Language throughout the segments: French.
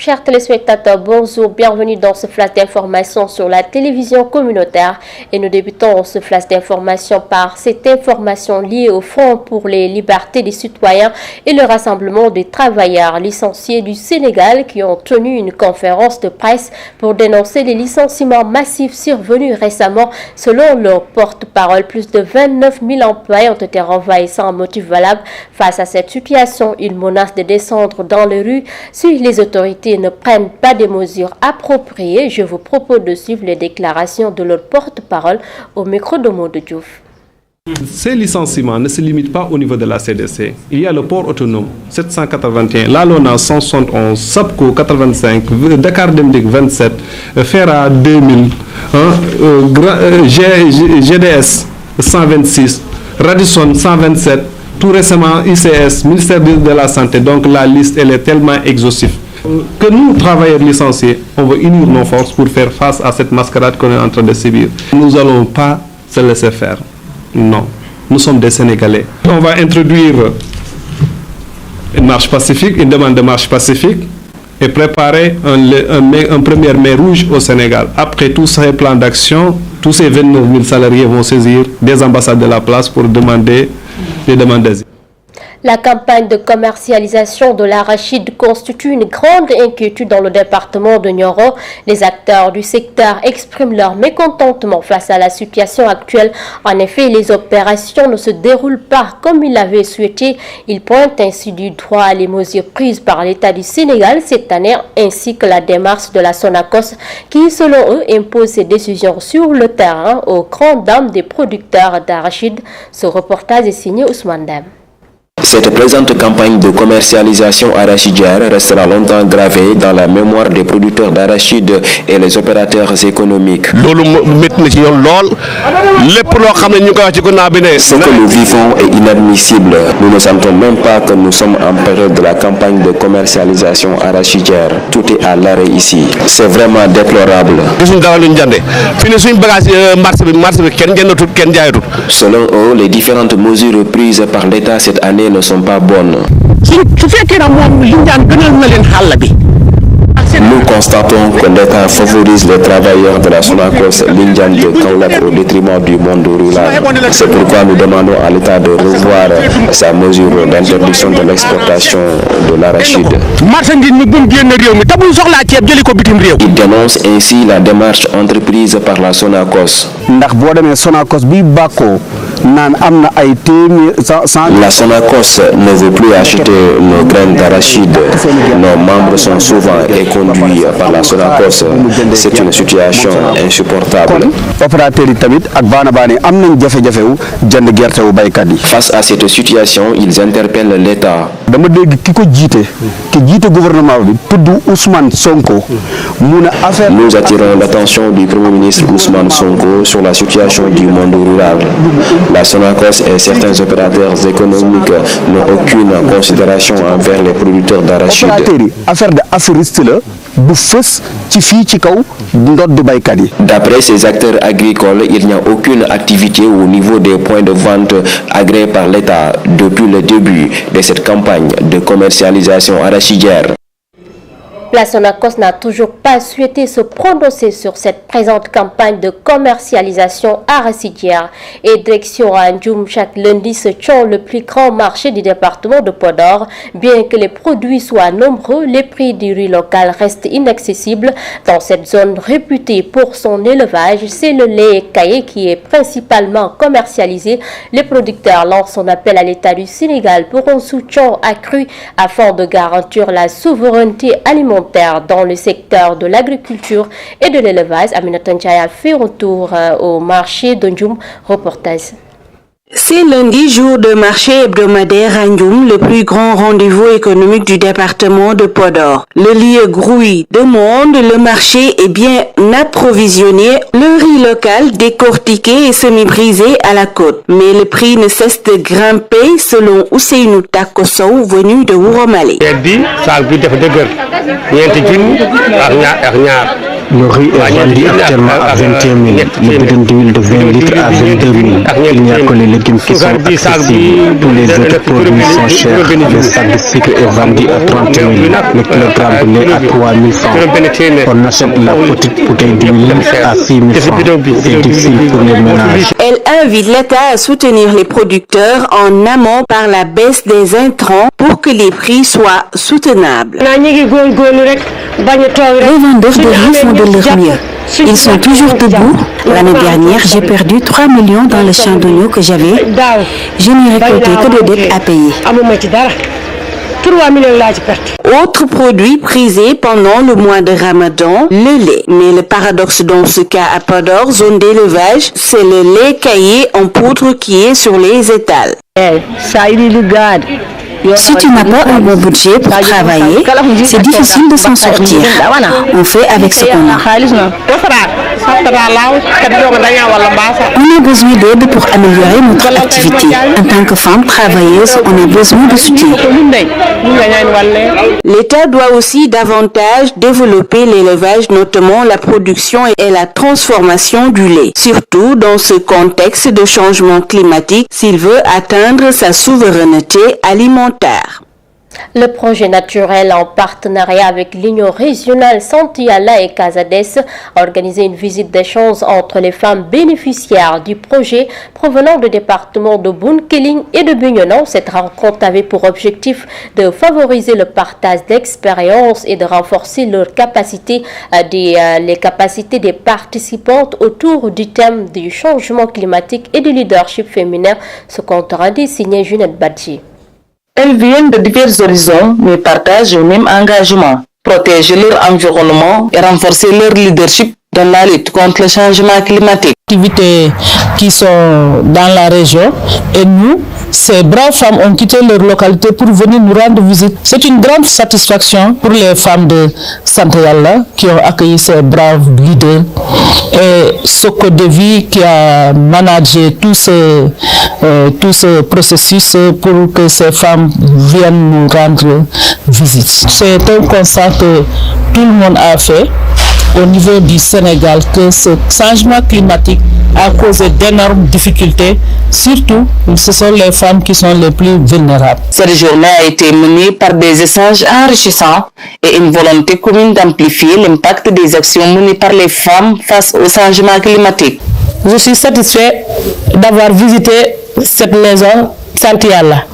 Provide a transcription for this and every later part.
Chers téléspectateurs, bonjour, bienvenue dans ce flash d'information sur la télévision communautaire et nous débutons ce flash d'information par cette information liée au Front pour les libertés des citoyens et le rassemblement des travailleurs licenciés du Sénégal qui ont tenu une conférence de presse pour dénoncer les licenciements massifs survenus récemment. Selon leur porte-parole, plus de 29 000 employés ont été renvoyés sans motif valable. Face à cette situation, ils menacent de descendre dans les rues si les autorités ne prennent pas des mesures appropriées. Je vous propose de suivre les déclarations de leur porte-parole au micro de Modou Diouf. Ces licenciements ne se limitent pas au niveau de la CDC. Il y a le port autonome 781, la LONA 171, SAPCO 85, Dakar Demdik 27, FERA 2000, GDS 126, Radisson 127, tout récemment ICS, ministère de la Santé. Donc la liste elle est tellement exhaustive. Que nous, travailleurs licenciés, on veut unir nos forces pour faire face à cette mascarade qu'on est en train de subir. Nous n'allons pas se laisser faire. Non, nous sommes des Sénégalais. On va introduire une marche pacifique, une demande de marche pacifique et préparer un premier mai rouge au Sénégal. Après tous ces plans d'action, tous ces 29 000 salariés vont saisir des ambassades de la place pour demander les demandes d'asile. La campagne de commercialisation de l'arachide constitue une grande inquiétude dans le département de Nioro. Les acteurs du secteur expriment leur mécontentement face à la situation actuelle. En effet, les opérations ne se déroulent pas comme ils l'avaient souhaité. Ils pointent ainsi du doigt les mesures prises par l'État du Sénégal cette année ainsi que la démarche de la Sonacos qui, selon eux, impose ses décisions sur le terrain aux grandes dames des producteurs d'arachide. Ce reportage est signé Ousmane Dam. Cette présente campagne de commercialisation arachidière restera longtemps gravée dans la mémoire des producteurs d'arachide et les opérateurs économiques. Ce que nous vivons est inadmissible. Nous ne sentons même pas que nous sommes en période de la campagne de commercialisation arachidière. Tout est à l'arrêt ici. C'est vraiment déplorable. Selon eux, les différentes mesures prises par l'État cette année ne sont pas bonnes. Nous constatons que l'État favorise les travailleurs de la Sonacos Lindiane de Kaolack au détriment du monde rural. C'est pourquoi nous demandons à l'État de revoir sa mesure d'interdiction de l'exportation de l'arachide. Il dénonce ainsi la démarche entreprise par la Sonacos. La Sonacos ne veut plus acheter nos graines d'arachide. Nos membres sont souvent conduits par la Sonacos. C'est une situation insupportable. Face à cette situation, ils interpellent l'État. Nous attirons l'attention du Premier ministre Ousmane Sonko sur la situation du monde rural. La Sonacos et certains opérateurs économiques n'ont aucune considération envers les producteurs d'arachide. D'après ces acteurs agricoles, il n'y a aucune activité au niveau des points de vente agréés par l'État depuis le début de cette campagne de commercialisation arachidière. La Sonacos n'a toujours pas souhaité se prononcer sur cette présente campagne de commercialisation arachidière et direction à Ndioum. Chaque lundi se tient le plus grand marché du département de Podor. Bien que les produits soient nombreux, les prix du riz local restent inaccessibles. Dans cette zone réputée pour son élevage, c'est le lait caillé qui est principalement commercialisé. Les producteurs lancent son appel à l'État du Sénégal pour un soutien accru afin de garantir la souveraineté alimentaire dans le secteur de l'agriculture et de l'élevage. Aminata Ndiaye a fait un tour au marché de Ndioum. Reportage. C'est lundi, jour de marché hebdomadaire à Ndioum, le plus grand rendez-vous économique du département de Podor. Le lieu grouille de monde, le marché est bien approvisionné, le riz local décortiqué et semi-brisé à la côte. Mais le prix ne cesse de grimper selon Ousseynou Takosow, venu de Wuromale. Le riz est vendu actuellement à 21 000, le bidon d'huile de 20 litres à 22 000. Il n'y a que les légumes qui sont accessibles. Tous les autres produits sont chers. Le sac de sucre est vendu à 30 000, le kilogramme de lait à 3 000 francs. On achète la petite bouteille d'huile à 6 000 francs. C'est difficile pour les ménages. Elle invite l'État à soutenir les producteurs en amont par la baisse des intrants pour que les prix soient soutenables. Les vendeurs de riz font de leur mieux. Ils sont toujours debout. L'année dernière, j'ai perdu 3 millions dans le champ d'oignons que j'avais. Je n'ai récolté que des dettes à payer. Autre produit prisé pendant le mois de Ramadan, le lait. Mais le paradoxe dans ce cas à Podor, zone d'élevage, c'est le lait caillé en poudre qui est sur les étals. Si tu n'as pas un bon budget pour travailler, c'est difficile de s'en sortir. On fait avec ce qu'on a. On a besoin d'aide pour améliorer notre activité. En tant que femme travailleuse, on a besoin de soutien. L'État doit aussi davantage développer l'élevage, notamment la production et la transformation du lait. Surtout dans ce contexte de changement climatique, s'il veut atteindre sa souveraineté alimentaire. Le projet naturel en partenariat avec l'Union régionale Santiala et Casades a organisé une visite d'échange entre les femmes bénéficiaires du projet provenant des départements de Bounkiling et de Bignona. Cette rencontre avait pour objectif de favoriser le partage d'expériences et de renforcer les capacités des participantes autour du thème du changement climatique et du leadership féminin. Ce compte rendu signé Junette Badji. Elles viennent de divers horizons, mais partagent le même engagement, protéger leur environnement et renforcer leur leadership dans la lutte contre le changement climatique. Activités qui sont dans la région et nous, ces braves femmes ont quitté leur localité pour venir nous rendre visite. C'est une grande satisfaction pour les femmes de Santiala qui ont accueilli ces braves leaders et Soko Devi qui a managé tout ce processus pour que ces femmes viennent nous rendre visite. C'est un constat que tout le monde a fait au niveau du Sénégal, que ce changement climatique a causé d'énormes difficultés. Surtout, ce sont les femmes qui sont les plus vulnérables. Cette journée a été menée par des échanges enrichissants et une volonté commune d'amplifier l'impact des actions menées par les femmes face au changement climatique. Je suis satisfait d'avoir visité cette maison Santiala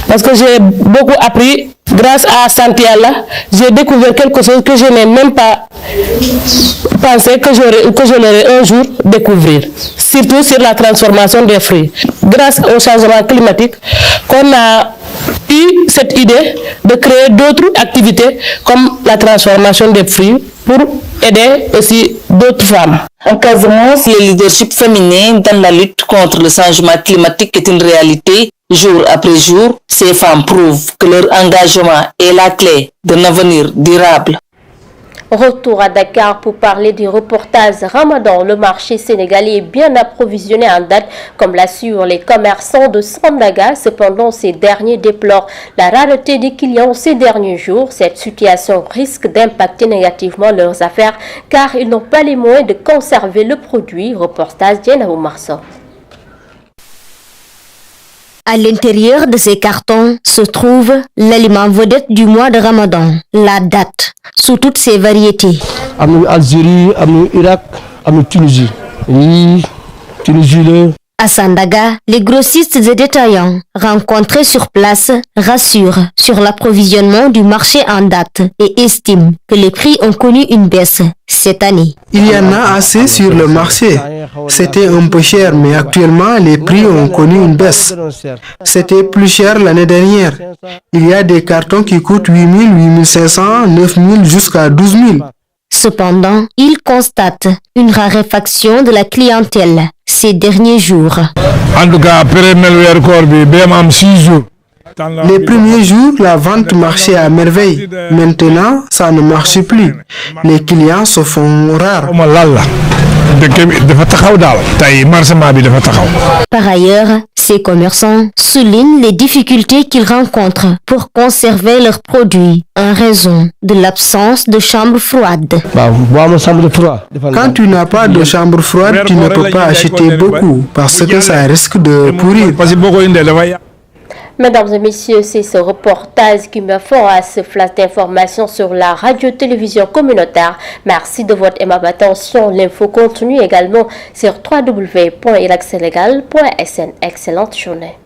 parce que j'ai beaucoup appris. Grâce à Santiala, j'ai découvert quelque chose que je n'ai même pas pensé que j'aurais un jour découvrir, surtout sur la transformation des fruits. Grâce au changement climatique, qu'on a eu cette idée de créer d'autres activités comme la transformation des fruits pour aider aussi d'autres femmes. En Casamance, le leadership féminin dans la lutte contre le changement climatique est une réalité. Jour après jour, ces femmes prouvent que leur engagement est la clé d'un avenir durable. Retour à Dakar pour parler du reportage Ramadan. Le marché sénégalais est bien approvisionné en date, comme l'assurent les commerçants de Sandaga. Cependant, ces derniers déplorent la rareté des clients ces derniers jours. Cette situation risque d'impacter négativement leurs affaires car ils n'ont pas les moyens de conserver le produit. Reportage Dienabou Marceau. À l'intérieur de ces cartons se trouve l'aliment vedette du mois de Ramadan, la date, sous toutes ses variétés. Algérie, Irak, Tunisie. À Sandaga, les grossistes et détaillants rencontrés sur place rassurent sur l'approvisionnement du marché en date et estiment que les prix ont connu une baisse cette année. Il y en a assez sur le marché. C'était un peu cher, mais actuellement les prix ont connu une baisse. C'était plus cher l'année dernière. Il y a des cartons qui coûtent 8 000, 8 500, 9 000 jusqu'à 12 000. Cependant, il constate une raréfaction de la clientèle ces derniers jours. En tout cas, les premiers jours, la vente marchait à merveille. Maintenant, ça ne marche plus. Les clients se font rares. Par ailleurs, Ces commerçants soulignent les difficultés qu'ils rencontrent pour conserver leurs produits en raison de l'absence de chambre froide. Quand tu n'as pas de chambre froide, tu ne peux pas acheter beaucoup parce que ça risque de pourrir. Mesdames et messieurs, c'est ce reportage qui me fera à ce flash d'informations sur la radio-télévision communautaire. Merci de votre aimable attention. L'info continue également sur www.iracsenegal.sn. Excellente journée.